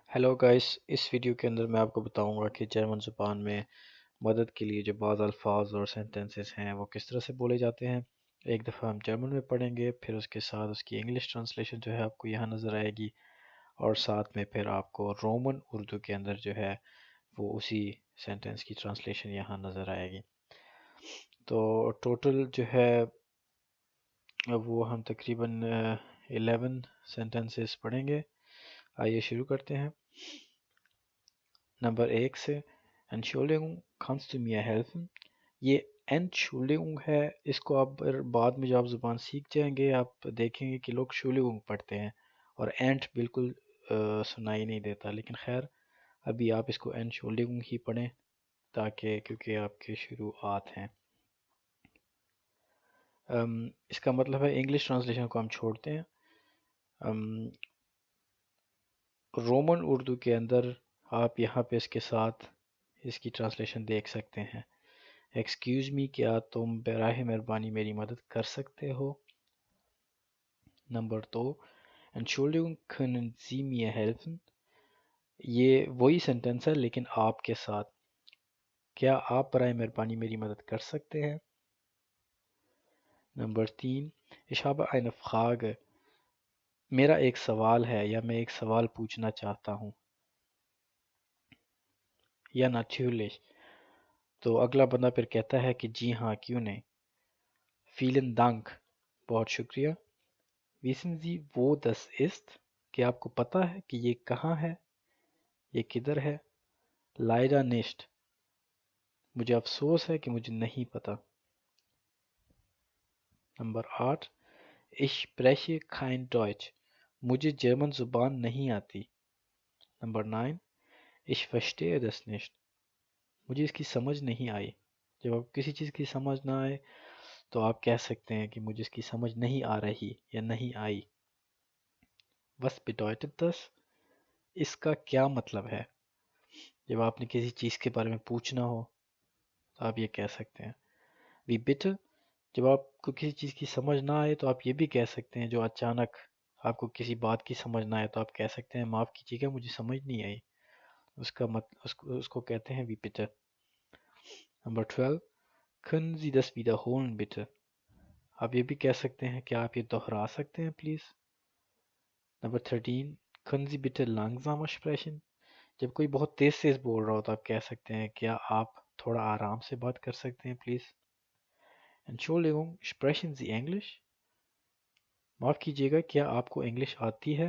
Hello guys. इस video के अंदर मैं आपको बताऊंगा कि जर्मन ज़ुबान में मदद के लिए जो बाज़ अल्फाज और सेंटेंसेस हैं वो किस तरह से बोले जाते हैं। एक दफ़ा हम जर्मन में पढ़ेंगे, फिर उसके साथ उसकी इंग्लिश ट्रांसलेशन जो है आपको यहाँ नज़र आएगी, और साथ में फिर आपको रोमन उर्दू के अंदर जो है वो उसी सेंटेंस की ट्रांसलेशन यहाँ नज़र आएगी। तो टोटल जो है वो हम तकरीबन 11 सेंटेंसेस पढ़ेंगे। आइए शुरू करते हैं नंबर 1 से। Entschuldigung, kannst du mir helfen? ये Entschuldigung है, इसको आप बाद में जब आप ज़ुबान सीख जाएंगे आप देखेंगे कि लोग Entschuldigung पढ़ते हैं और एंट बिल्कुल सुनाई नहीं देता, लेकिन खैर अभी आप इसको Entschuldigung ही पढ़ें ताकि क्योंकि आपकी शुरुआत हैं। इसका मतलब है इंग्लिश ट्रांसलेशन को हम छोड़ते हैं। रोमन उर्दू के अंदर आप यहाँ पे इसके साथ इसकी ट्रांसलेशन देख सकते हैं। एक्सक्यूज़ मी, क्या तुम बराह मेहरबानी मेरी मदद कर सकते हो। Number 2, Entschuldigung, können Sie mir helfen? ये वही सेंटेंस है लेकिन आपके साथ। क्या आप बराह मेहरबानी मेरी मदद कर सकते हैं। Number 3, Ich habe eine Frage, मेरा एक सवाल है या मैं एक सवाल पूछना चाहता हूँ। या natürlich, तो अगला बंदा फिर कहता है कि जी हाँ, क्यों नहीं। Vielen Dank, बहुत शुक्रिया। Wissen Sie, wo das ist? क्या आपको पता है कि ये कहाँ है, ये किधर है। Leider nicht, मुझे अफसोस है कि मुझे नहीं पता। Number 8, Ich spreche kein Deutsch, मुझे जर्मन ज़ुबान नहीं आती। Number 9, Ich verstehe das nicht, मुझे इसकी समझ नहीं आई। जब आप किसी चीज़ की समझ ना आए तो आप कह सकते हैं कि मुझे इसकी समझ नहीं आ रही या नहीं आई। Was bedeutet das? इसका क्या मतलब है। जब आपने किसी चीज़ के बारे में पूछना हो तो आप ये कह सकते हैं। Wie bitte? जब आपको किसी चीज़ की समझ ना आए तो आप ये भी कह सकते हैं, जो अचानक आपको किसी बात की समझ ना आए तो आप कह सकते हैं माफ़ कीजिएगा मुझे समझ नहीं आई। उसका उसको कहते हैं wie bitte। Number 12, können Sie das wiederholen bitte? आप ये भी कह सकते हैं कि आप ये दोहरा सकते हैं please. Number 13, können Sie bitte langsamer sprechen? जब कोई बहुत तेज़ तेज़ बोल रहा हो तो आप कह सकते हैं क्या आप थोड़ा आराम से बात कर सकते हैं please. Entschuldigung, sprechen Sie English? माफ़ कीजिएगा क्या आपको इंग्लिश आती है।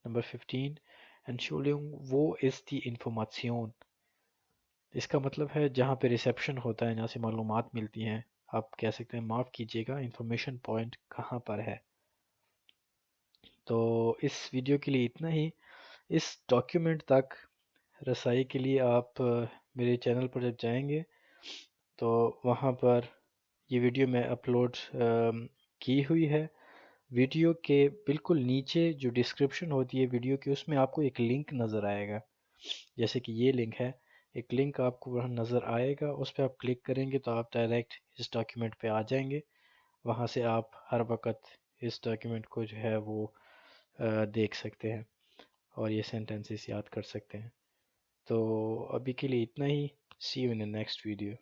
Number 15, Entschuldigung, wo ist die Information? इसका मतलब है जहाँ पे रिसेप्शन होता है, जहाँ से मालूमात मिलती हैं। आप कह सकते हैं माफ़ कीजिएगा इंफॉर्मेशन पॉइंट कहाँ पर है। तो इस वीडियो के लिए इतना ही। इस डॉक्यूमेंट तक रसाई के लिए आप मेरे चैनल पर जब जाएंगे तो वहाँ पर ये वीडियो मैं अपलोड की हुई है। वीडियो के बिल्कुल नीचे जो डिस्क्रिप्शन होती है वीडियो की, उसमें आपको एक लिंक नज़र आएगा, जैसे कि ये लिंक है। एक लिंक आपको वहाँ नज़र आएगा, उस पर आप क्लिक करेंगे तो आप डायरेक्ट इस डॉक्यूमेंट पे आ जाएंगे। वहाँ से आप हर वक्त इस डॉक्यूमेंट को जो है वो देख सकते हैं और ये सेंटेंसेस याद कर सकते हैं। तो अभी के लिए इतना ही। See you in the next video.